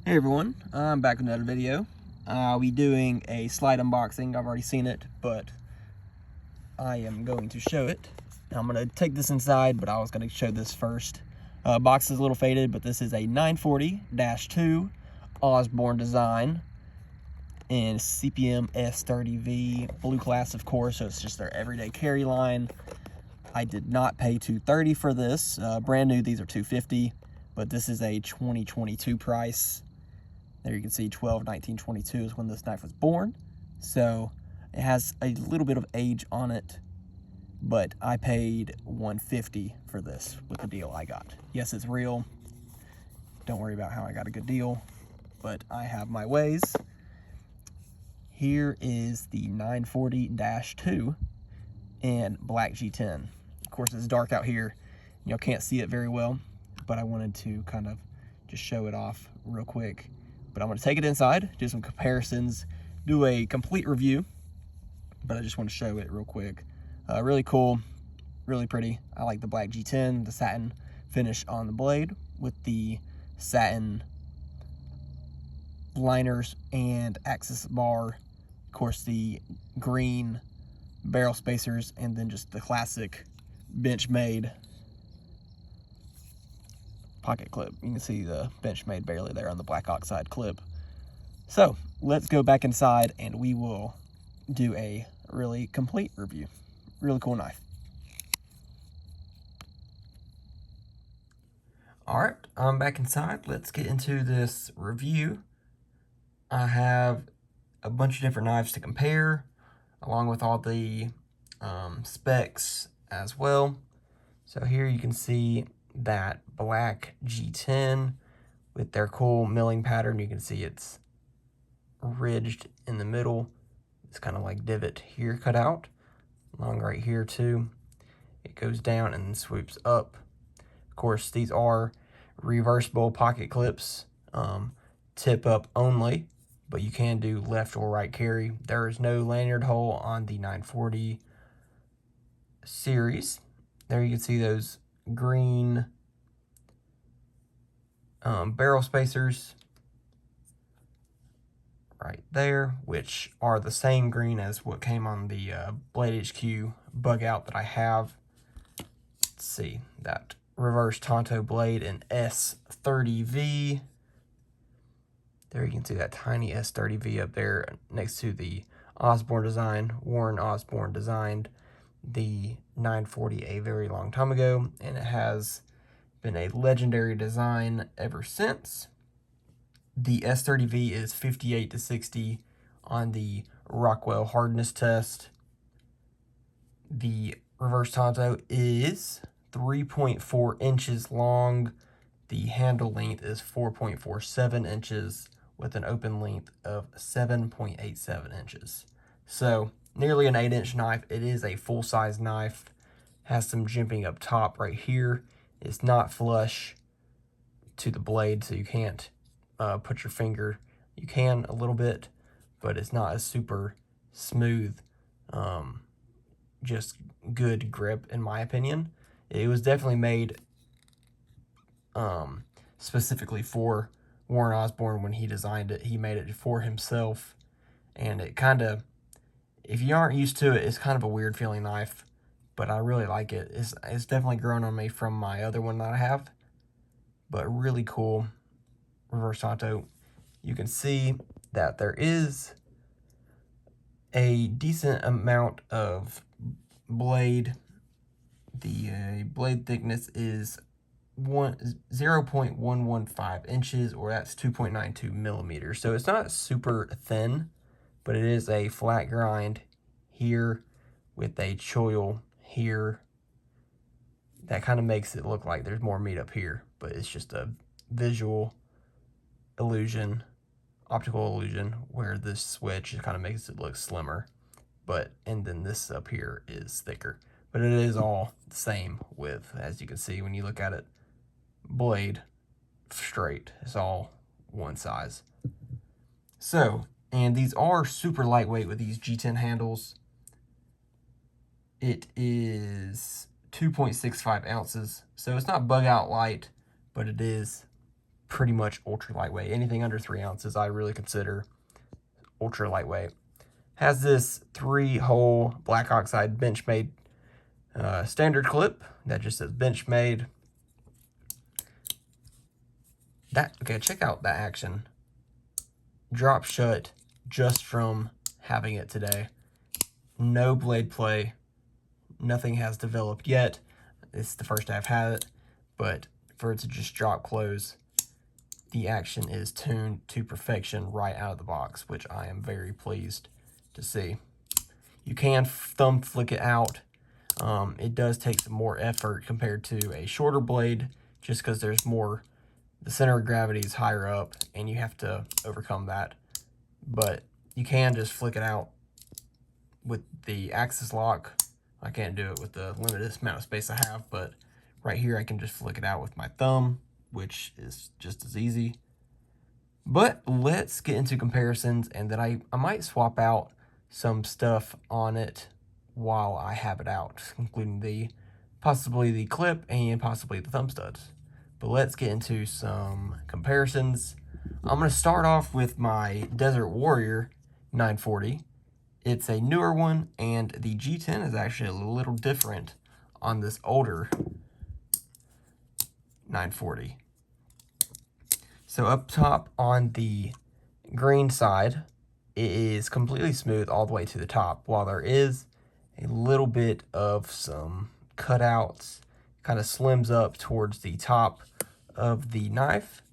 Hey everyone, I'm back with another video. I'll be doing a slide unboxing. I've already seen it, but I am going to show it. I'm going to take this inside, but I was going to show this first. Box is a little faded, but this is a 940-2 Osborne design in CPM S30V, blue class of course, so it's just their everyday carry line. I did not pay $230 for this. Brand new, these are $250, but this is a 2022 price. There you can see 12/19/22 is when this knife was born. So it has a little bit of age on it, but I paid $150 for this with the deal I got. Yes, it's real. Don't worry about how I got a good deal, but I have my ways. Here is the 940-2 in black G10. Of course, it's dark out here. Y'all can't see it very well, but I wanted to kind of just show it off real quick. But I'm going to take it inside, do some comparisons, do a complete review, but I just want to show it real quick. Really cool, really pretty. I like the black G10, the satin finish on the blade with the satin liners and axis bar. Of course, the green barrel spacers, and then just the classic Benchmade pocket clip. You can see the Benchmade barely there on the black Oxide clip. So let's go back inside and we will do a really complete review. Really cool knife. All right, I'm back inside. Let's get into this review. I have a bunch of different knives to compare, along with all the specs as well. So here you can see that black G10 with their cool milling pattern. You can see it's ridged in the middle. It's kind of like divot here cut out, along right here too. It goes down and swoops up. Of course, these are reversible pocket clips, tip up only, but you can do left or right carry. There is no lanyard hole on the 940 series. There you can see those green barrel spacers right there, which are the same green as what came on the Blade HQ bug out that I have. Let's see, that reverse Tonto blade in S30V. There you can see that tiny S30V up there next to the Osborne design. Warren Osborne designed the 940 a very long time ago, and it has been a legendary design ever since. The S30V is 58-60 on the Rockwell hardness test. The reverse Tonto is 3.4 inches long. The handle length is 4.47 inches with an open length of 7.87 inches. So nearly an 8-inch knife. It is a full-size knife. Has some jimping up top right here. It's not flush to the blade, so you can't put your finger. You can a little bit, but it's not a super smooth, just good grip in my opinion. It was definitely made specifically for Warren Osborne when he designed it. He made it for himself, and it kind of, if you aren't used to it, it's kind of a weird feeling knife, but I really like it. It's definitely grown on me from my other one that I have, but really cool reverse Tonto. You can see that there is a decent amount of blade. The blade thickness is 0.115 inches, or that's 2.92 millimeters. So it's not super thin, but it is a flat grind here with a choil here. That kind of makes it look like there's more meat up here, but it's just a visual illusion, optical illusion, where this switch kind of makes it look slimmer, and then this up here is thicker. But it is all the same width, as you can see when you look at it. Blade straight, it's all one size. So, and these are super lightweight with these G10 handles. It is 2.65 ounces, so it's not bug out light, but it is pretty much ultra lightweight. Anything under 3 ounces I really consider ultra lightweight. Has this 3-hole black oxide Benchmade standard clip that just says Benchmade. Okay, check out that action. Drop shut just from having it today. No blade play. Nothing has developed yet. It's the first day I've had it, but for it to just drop close, the action is tuned to perfection right out of the box, which I am very pleased to see. You can thumb flick it out. It does take some more effort compared to a shorter blade, just because there's more, the center of gravity is higher up, and you have to overcome that. But you can just flick it out with the axis lock. I can't do it with the limited amount of space I have, but right here I can just flick it out with my thumb, which is just as easy. But let's get into comparisons, and then I might swap out some stuff on it while I have it out, including possibly the clip and possibly the thumb studs. But let's get into some comparisons. I'm going to start off with my Desert Warrior 940. It's a newer one, and the G10 is actually a little different on this older 940. So up top on the green side, it is completely smooth all the way to the top, while there is a little bit of some cutouts, kind of slims up towards the top of the knife,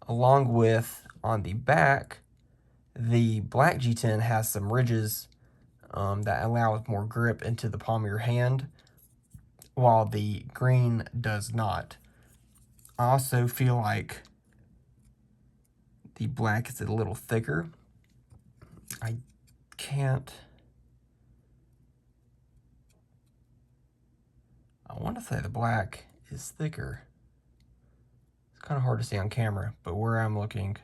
along with on the back, the black G10 has some ridges that allows more grip into the palm of your hand, while the green does not. I also feel like the black is a little thicker. I want to say the black is thicker. It's kind of hard to see on camera, but where I'm looking,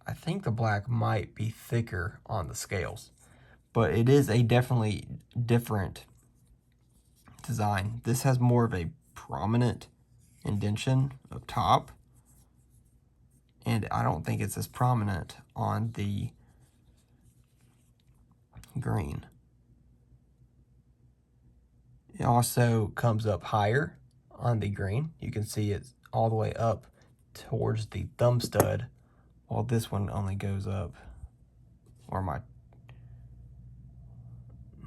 I think the black might be thicker on the scales, but it is a definitely different design. This has more of a prominent indentation up top, and I don't think it's as prominent on the green. It also comes up higher on the green. You can see it's all the way up towards the thumb stud, while this one only goes up,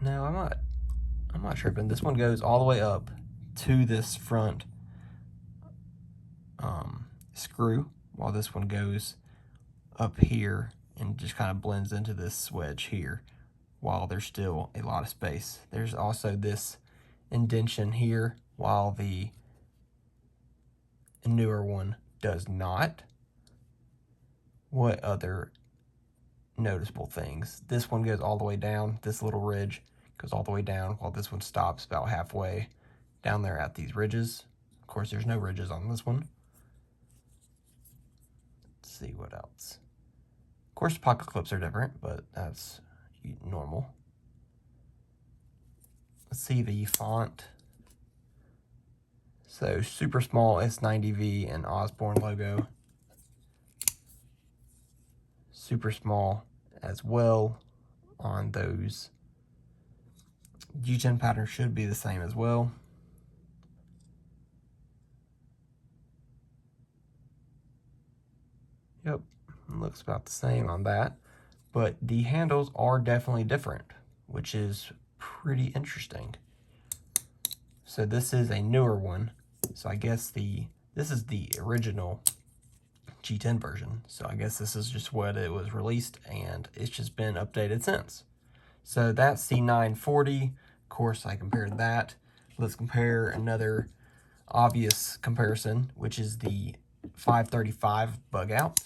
no, I'm not tripping. This one goes all the way up to this front screw, while this one goes up here and just kind of blends into this wedge here, while there's still a lot of space. There's also this indentation here, while the newer one does not. What other noticeable things? This one goes all the way down. This little ridge goes all the way down, while this one stops about halfway down there at these ridges. Of course, there's no ridges on this one. Let's see what else. Of course, pocket clips are different, but that's normal. Let's see the font. So super small S30V and Osborne logo. Super small as well on those. G10 pattern should be the same as well. Yep, looks about the same on that. But the handles are definitely different, which is pretty interesting. So this is a newer one. So I guess this is the original G10 version. So I guess this is just what it was released, and it's just been updated since. So that's the 940. Of course, I compared that. Let's compare another obvious comparison, which is the 535 bug out.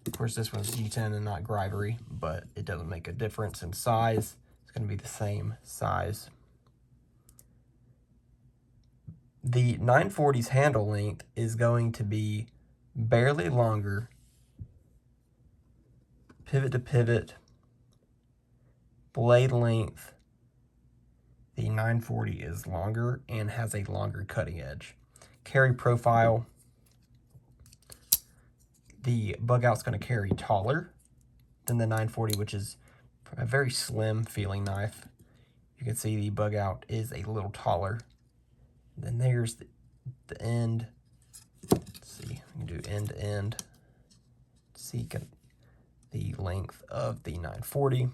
Of course, this one's G10 and not Grivery, but it doesn't make a difference in size. It's going to be the same size. The 940's handle length is going to be barely longer, pivot to pivot, blade length. The 940 is longer and has a longer cutting edge. Carry profile, the bug out's going to carry taller than the 940, which is a very slim feeling knife. You can see the bug out is a little taller. Then there's the end. Let's see, we can do end to end. See the length of the 940.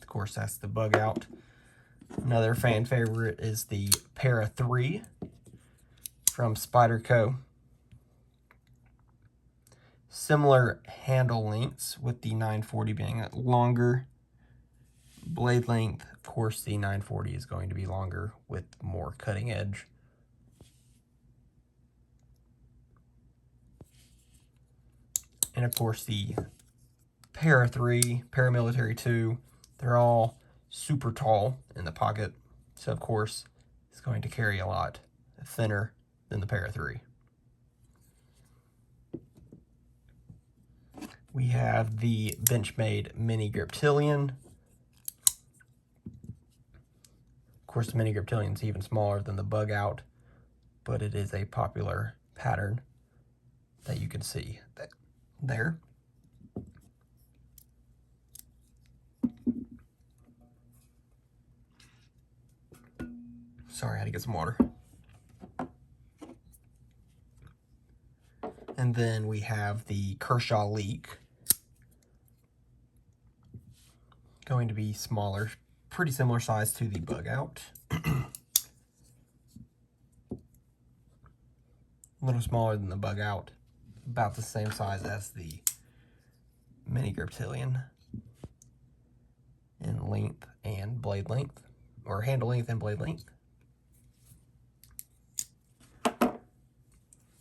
Of course, that's the bug out. Another fan favorite is the Para 3 from Spyderco. Similar handle lengths, with the 940 being longer. Blade length, of course, the 940 is going to be longer with more cutting edge. And of course, the Para 3, Paramilitary 2, they're all super tall in the pocket. So, of course, it's going to carry a lot thinner than the Para 3. We have the Benchmade Mini Griptilian. Of course, the Mini Griptilian is even smaller than the bug out, but it is a popular pattern that you can see there. Sorry, I had to get some water. And then we have the Kershaw Leak. Going to be smaller, pretty similar size to the bug out. A little smaller than the bug out, about the same size as the Mini Griptilian in length and blade length, or handle length and blade length.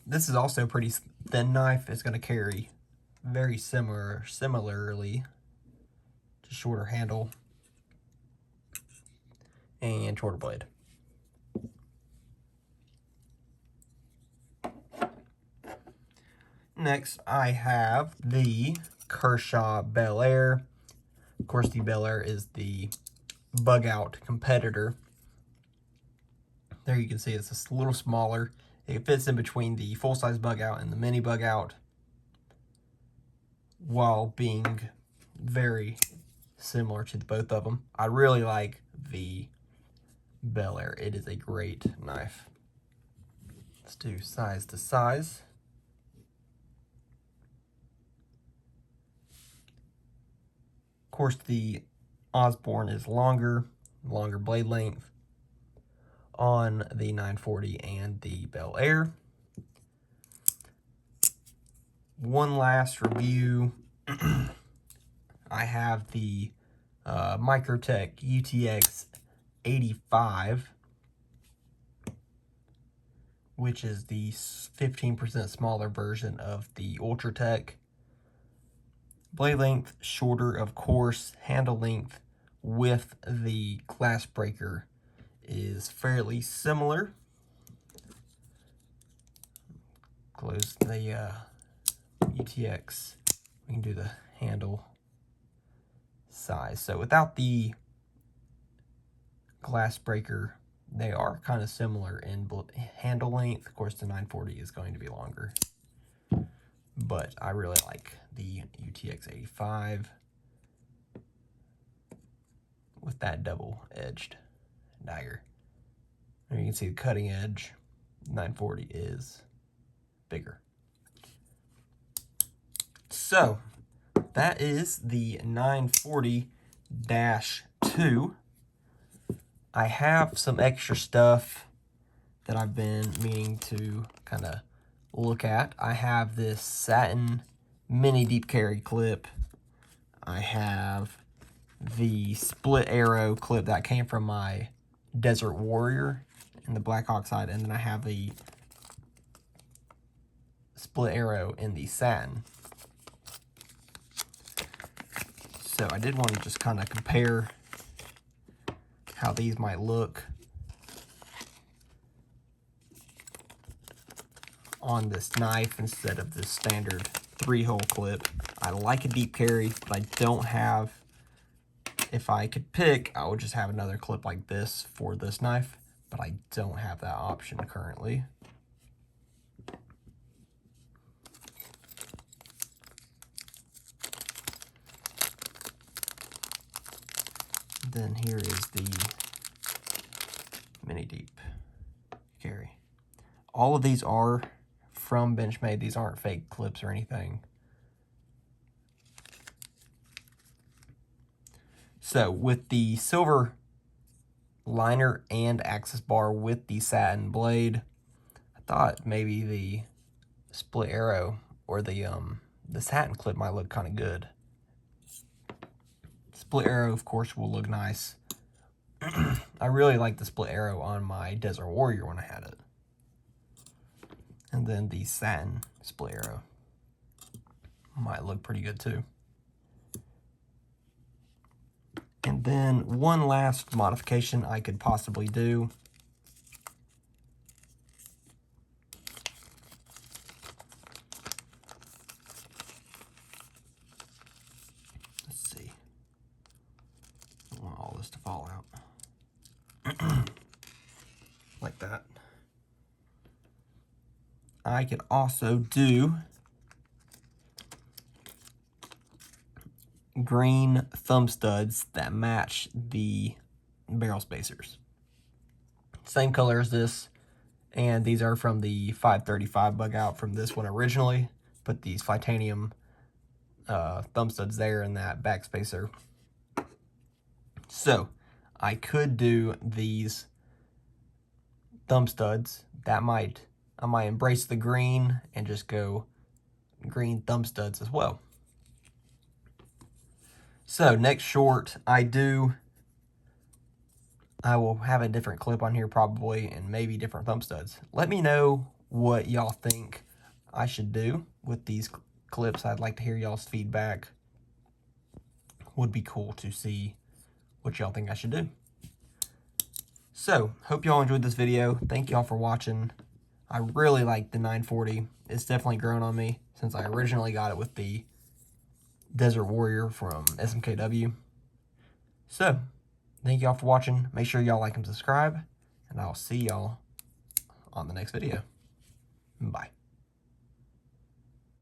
This is also a pretty thin knife. It's going to carry very similarly to shorter handle and shorter blade. Next, I have the Kershaw Bel Air. Of course, the Bel Air is the bug out competitor. There you can see it's a little smaller. It fits in between the full-size bug out and the mini bug out, while being very similar to both of them. I really like the Bel Air. It is a great knife. Let's do size to size. Of course, the Osborne is longer blade length on the 940 and the Bel Air. One last review. I have the Microtech UTX 85, which is the 15% smaller version of the Ultratech. Blade length shorter, of course. Handle length with the glass breaker is fairly similar. Close the UTX. We can do the handle size. So without the glass breaker, they are kind of similar in handle length. Of course, the 940 is going to be longer, but I really like the UTX 85 with that double-edged dagger. There you can see the cutting edge. 940 is bigger. So that is the 940-2. I have some extra stuff that I've been meaning to kind of look at. I have this satin mini deep carry clip. I have the split arrow clip that came from my Desert Warrior in the black Oxide, and then I have the split arrow in the satin. So I did want to just kind of compare how these might look on this knife instead of this standard 3-hole clip. I like a deep carry, but I don't have, if I could pick, I would just have another clip like this for this knife, but I don't have that option currently. then here is the mini deep carry. All of these are from Benchmade. These aren't fake clips or anything. So with the silver liner and access bar with the satin blade, I thought maybe the split arrow or the satin clip might look kind of good. Split arrow, of course, will look nice. I really like the split arrow on my Desert Warrior when I had it. And then the satin split arrow might look pretty good too. And then one last modification I could possibly do. Let's see. I don't want all this to fall out. Like that. I could also do green thumb studs that match the barrel spacers. Same color as this, and these are from the 535 bug out from this one originally. Put these titanium thumb studs there and that back spacer. So I could do these thumb studs. I might embrace the green and just go green thumb studs as well. So next short, I will have a different clip on here probably, and maybe different thumb studs. Let me know what y'all think I should do with these clips. I'd like to hear y'all's feedback. Would be cool to see what y'all think I should do. So, hope y'all enjoyed this video. Thank y'all for watching. I really like the 940. It's definitely grown on me since I originally got it with the Desert Warrior from SMKW. So, thank y'all for watching. Make sure y'all like and subscribe, and I'll see y'all on the next video. Bye.